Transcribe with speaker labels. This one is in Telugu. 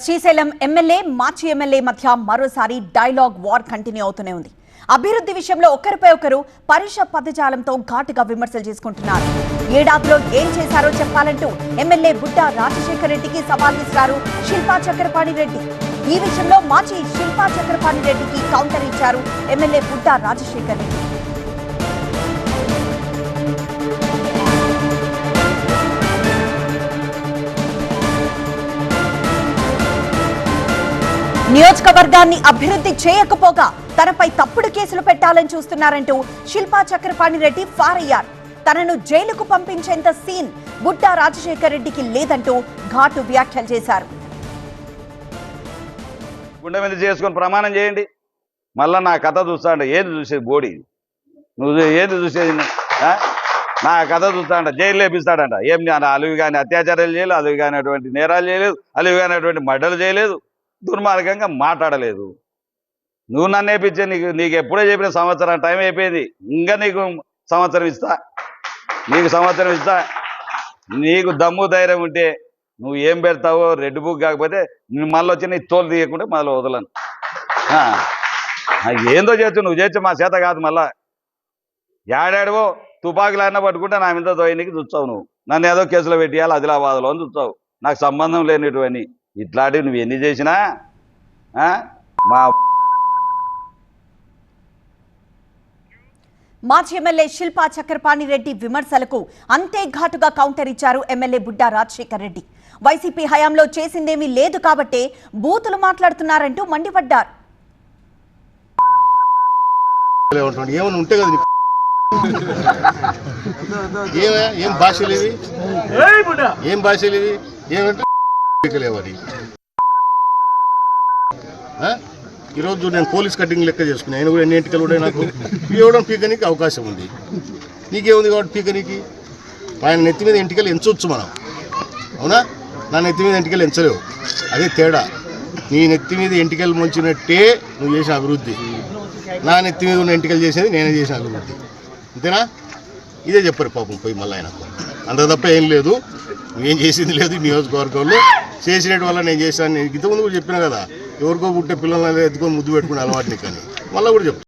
Speaker 1: శ్రీశైలం ఎమ్మెల్యే మాచి ఎమ్మెల్యే మధ్య మరోసారి డైలాగ్ వార్ కంటిన్యూ అవుతూనే ఉంది. అభివృద్ధి విషయంలో ఒకరిపై ఒకరు పరుష పదజాలంతో ఘాటుగా విమర్శలు చేసుకుంటున్నారు. ఏడాదిలో ఏం చేశారో చెప్పాలంటూ ఎమ్మెల్యే బుడ్డా రాజశేఖర్ రెడ్డికి సవాల్ విసిరారు శిల్పా చక్రపాణి రెడ్డి. ఈ విషయంలో మాచి శిల్పా చక్రపాణి రెడ్డికి కౌంటర్ ఇచ్చారు ఎమ్మెల్యే బుడ్డా రాజశేఖర్ రెడ్డి. నియోజకవర్గాన్ని అభివృద్ధి చేయకపోగా తనపై తప్పుడు కేసులు పెట్టాలని చూస్తున్నారంటూ శిల్పా చక్రపాణి రెడ్డి ఫైర్ అయ్యారు. తనను జైలుకు పంపించేంత సీన్ బుడ్డా రాజశేఖర్ రెడ్డికి లేదంటూ ఘాటు వ్యాఖ్యలు చేశారు.
Speaker 2: గుండె మీద చేసుకొని ప్రమాణం చేయండి. మళ్ళా నా కథ చూస్తాండ ఏది చూసేది బోడి నువ్వు ఏది చూసేది నా కథ చూస్తాంట జైలు లేపిస్తాడంట. ఏం అలివి కానీ అత్యాచారాలు చేయలేదు, అలివి కానిటువంటి నేరాలు చేయలేదు, అలివి కానిటువంటి మర్డర్లు చేయలేదు, దుర్మార్గంగా మాట్లాడలేదు. నువ్వు నన్ను వేయించే నీకు ఎప్పుడో చెప్పిన సంవత్సరం టైం అయిపోయింది. ఇంకా నీకు సంవత్సరం ఇస్తా, నీకు దమ్ము ధైర్యం ఉంటే నువ్వు ఏం పెడతావో రెడ్ బుక్ కాకపోతే మళ్ళీ వచ్చి నీ తోలు తీయకుంటే మళ్ళీ వదలను. ఏందో చేయొచ్చు, నువ్వు చేయొచ్చు, మా చేత కాదు. మళ్ళా ఏడాడవో తుపాకులు అన్న పట్టుకుంటే నా మీద దోయనికి చూస్తావు. నువ్వు నన్ను ఏదో కేసులో పెట్టేయాలి ఆదిలాబాద్లో అని చూస్తావు. నాకు సంబంధం లేనిటువంటి ఇట్లాంటివి నువ్వు ఎన్ని చేసినా
Speaker 1: మాజీ ఎమ్మెల్యే శిల్పా చక్రపాణి రెడ్డి విమర్శలకు అంతే ఘాటుగా కౌంటర్ ఇచ్చారు ఎమ్మెల్యే బుడ్డా రాజశేఖర్ రెడ్డి. వైసీపీ హయాంలో చేసిందేమీ లేదు కాబట్టే బూతులు మాట్లాడుతున్నారంటూ మండిపడ్డారు.
Speaker 3: ఈరోజు నేను పోలీస్ కటింగ్ లెక్క చేసుకున్నాను. ఆయన కూడా ఎన్ని ఎంటికలు కూడా నాకు ఇవ్వడం పీకనికి అవకాశం ఉంది. నీకేముంది కాబట్టి పీకనికి ఆయన నెత్తి మీద ఎంటికలు ఎంచవచ్చు మనం, అవునా? నా నెత్తి మీద ఎంటికలు ఎంచలేవు, అదే తేడా. నీ నెత్తి మీద ఎంటికలు ముంచినట్టే నువ్వు చేసిన అభివృద్ధి, నా నెత్తి మీద ఉన్న ఎంటికలు చేసేది నేనే చేసిన అభివృద్ధి, అంతేనా? ఇదే చెప్పారు పాపం పోయి మళ్ళీ ఆయనకు. అంత తప్ప ఏం లేదు, నువ్వేం చేసింది లేదు. నియోజకవర్గంలో చేసినట్టు వల్ల నేను చేశాను. నేను ఇంతకుముందు కూడా చెప్పినా కదా, ఎవరికో పుట్టే పిల్లలని ఎత్తుకొని ముద్దు పెట్టుకునే అలవాటుని, కానీ మళ్ళీ కూడా చెప్తాను.